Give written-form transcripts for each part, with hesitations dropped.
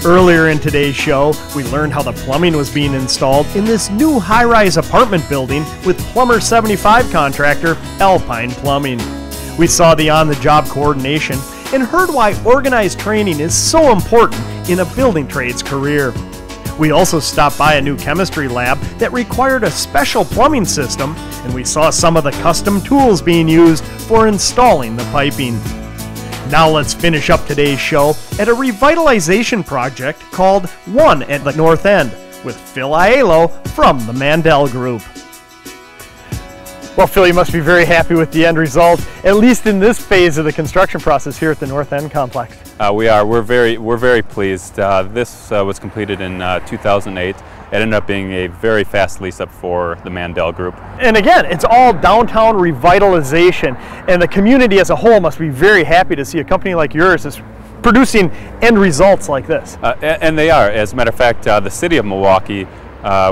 Earlier in today's show, we learned how the plumbing was being installed in this new high-rise apartment building with Plumber 75 contractor Alpine Plumbing. We saw the on-the-job coordination and heard why organized training is so important in a building trades career. We also stopped by a new chemistry lab that required a special plumbing system, and we saw some of the custom tools being used for installing the piping. Now let's finish up today's show at a revitalization project called One at the North End with Phil Aiello from the Mandel Group. Well, Phil, you must be very happy with the end result, at least in this phase of the construction process here at the North End complex. We are. We're very pleased. This was completed in 2008. It ended up being a very fast lease up for the Mandel Group. And again, it's all downtown revitalization, and the community as a whole must be very happy to see a company like yours is producing end results like this. And they are. As a matter of fact, the city of Milwaukee,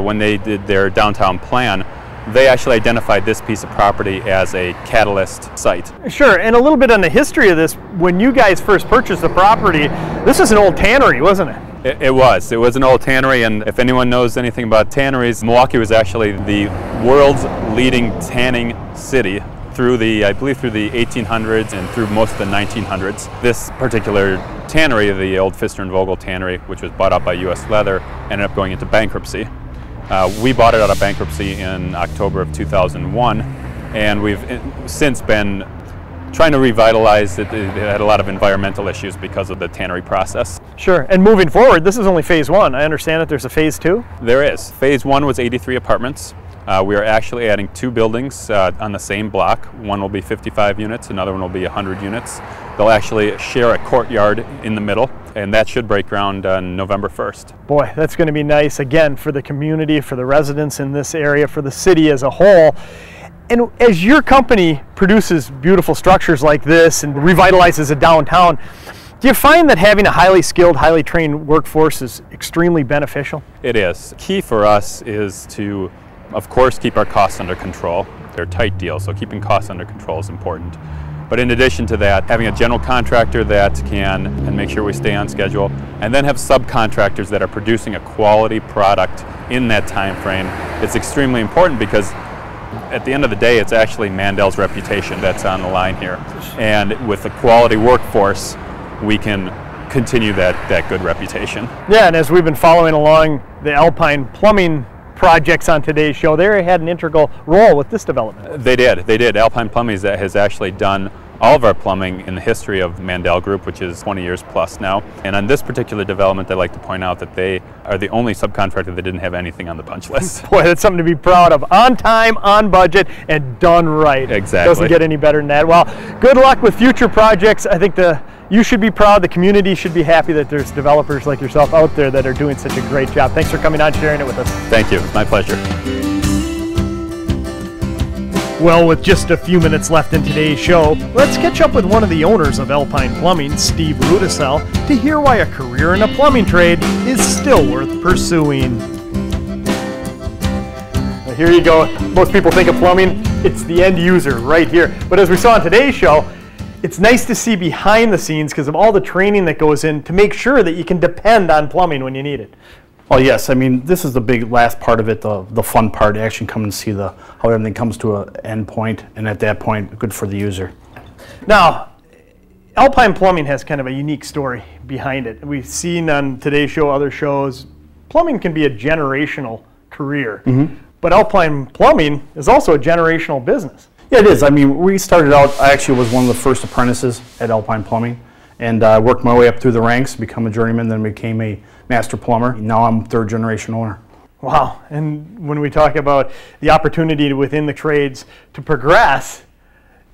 when they did their downtown plan, they actually identified this piece of property as a catalyst site. Sure, and a little bit on the history of this. When you guys first purchased the property, this was an old tannery, wasn't it? It was an old tannery, and if anyone knows anything about tanneries, Milwaukee was actually the world's leading tanning city through I believe through the 1800s and through most of the 1900s. This particular tannery, the old Pfister and Vogel tannery, which was bought out by U.S. Leather, ended up going into bankruptcy. We bought it out of bankruptcy in October of 2001, and we've since been trying to revitalize it. It had a lot of environmental issues because of the tannery process. Sure, and moving forward, this is only phase one. I understand that there's a phase two? There is. Phase one was 83 apartments. We are actually adding 2 buildings on the same block. One will be 55 units, another one will be 100 units. They'll actually share a courtyard in the middle, and that should break ground on November 1st. Boy, that's going to be nice, again, for the community, for the residents in this area, for the city as a whole. And as your company produces beautiful structures like this and revitalizes a downtown, do you find that having a highly skilled, highly trained workforce is extremely beneficial? It is. Key for us is to, of course, keep our costs under control. They're tight deals, so keeping costs under control is important. But in addition to that, having a general contractor that can and make sure we stay on schedule, and then have subcontractors that are producing a quality product in that time frame, it's extremely important because at the end of the day, it's actually Mandel's reputation that's on the line here. And with a quality workforce, we can continue that good reputation. Yeah, and as we've been following along the Alpine Plumbing projects on today's show, they had an integral role with this development. They did. Alpine Plumbing has actually done all of our plumbing in the history of Mandel Group, which is 20 years plus now. And on this particular development, I'd like to point out that they are the only subcontractor that didn't have anything on the punch list. Boy, that's something to be proud of. On time, on budget, and done right. Exactly. Doesn't get any better than that. Well, good luck with future projects. I think you should be proud, the community should be happy that there's developers like yourself out there that are doing such a great job. Thanks for coming on, sharing it with us. Thank you. It's my pleasure. Well, with just a few minutes left in today's show, let's catch up with one of the owners of Alpine Plumbing, Steve Rudisell, to hear why a career in a plumbing trade is still worth pursuing. Now, here you go. Most people think of plumbing, it's the end user right here. But as we saw in today's show, it's nice to see behind the scenes because of all the training that goes in to make sure that you can depend on plumbing when you need it. Well, yes. I mean, this is the big last part of it, the fun part, actually come and see how everything comes to an end point, and at that point, good for the user. Now, Alpine Plumbing has kind of a unique story behind it. We've seen on today's show, other shows, plumbing can be a generational career, but Alpine Plumbing is also a generational business. Yeah, it is. I mean, we started out, I actually was one of the first apprentices at Alpine Plumbing, and I worked my way up through the ranks, become a journeyman, then became a master plumber. Now I'm third generation owner. Wow, and when we talk about the opportunity within the trades to progress,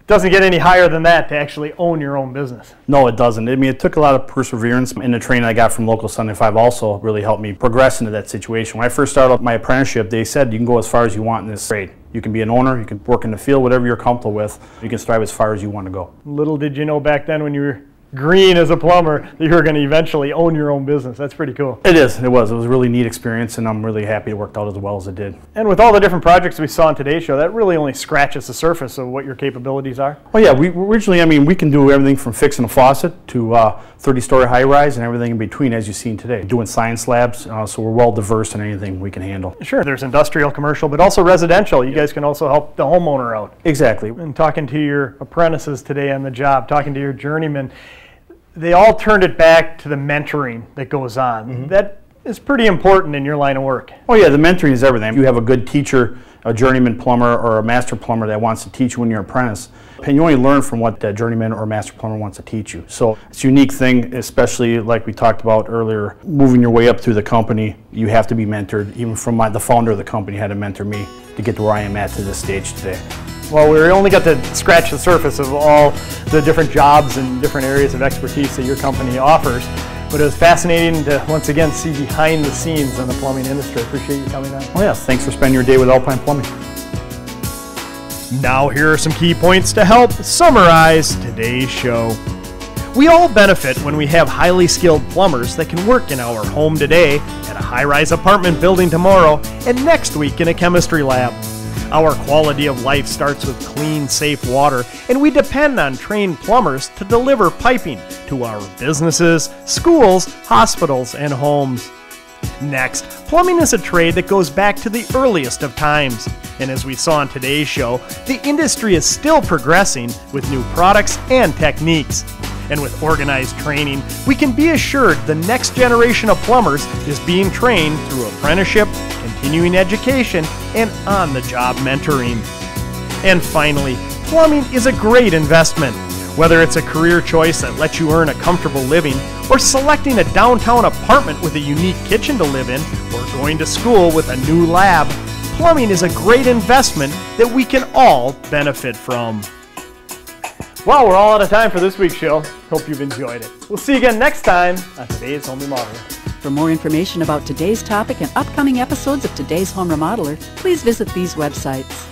it doesn't get any higher than that to actually own your own business. No, it doesn't. I mean, it took a lot of perseverance, and the training I got from Local 75 also really helped me progress into that situation. When I first started my apprenticeship, they said you can go as far as you want in this trade. You can be an owner, you can work in the field, whatever you're comfortable with. You can strive as far as you want to go. Little did you know back then when you were green as a plumber that you're going to eventually own your own business. That's pretty cool. It is. It was. It was a really neat experience, and I'm really happy it worked out as well as it did. And with all the different projects we saw on today's show, that really only scratches the surface of what your capabilities are. Oh yeah, we originally, we can do everything from fixing a faucet to 30-story high-rise and everything in between, as you've seen today. Doing science labs, so we're well diverse in anything we can handle. Sure, there's industrial, commercial, but also residential. You guys can also help the homeowner out. Exactly. And talking to your apprentices today on the job, talking to your journeymen, they all turned it back to the mentoring that goes on. Mm-hmm. That is pretty important in your line of work. Oh yeah, the mentoring is everything. If you have a good teacher, a journeyman plumber or a master plumber that wants to teach you when you're an apprentice, and you only learn from what that journeyman or master plumber wants to teach you. So it's a unique thing, especially like we talked about earlier, moving your way up through the company. You have to be mentored. Even from the founder of the company had to mentor me to get to where I am at to this stage today. Well, we only got to scratch the surface of all the different jobs and different areas of expertise that your company offers. But it was fascinating to once again see behind the scenes in the plumbing industry. I appreciate you coming on. Oh yeah, thanks for spending your day with Alpine Plumbing. Now here are some key points to help summarize today's show. We all benefit when we have highly skilled plumbers that can work in our home today, at a high-rise apartment building tomorrow, and next week in a chemistry lab. Our quality of life starts with clean, safe water, and we depend on trained plumbers to deliver piping to our businesses, schools, hospitals, and homes. Next, plumbing is a trade that goes back to the earliest of times. And as we saw on today's show, the industry is still progressing with new products and techniques. And with organized training, we can be assured the next generation of plumbers is being trained through apprenticeship, continuing education, and on-the-job mentoring. And finally, plumbing is a great investment. Whether it's a career choice that lets you earn a comfortable living, or selecting a downtown apartment with a unique kitchen to live in, or going to school with a new lab, plumbing is a great investment that we can all benefit from. Well, we're all out of time for this week's show. Hope you've enjoyed it. We'll see you again next time on Today's Home Remodeler. For more information about today's topic and upcoming episodes of Today's Home Remodeler, please visit these websites.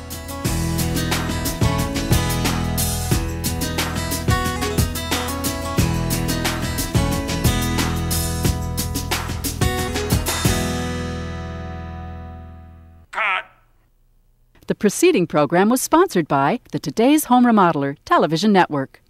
The preceding program was sponsored by the Today's Home Remodeler Television Network.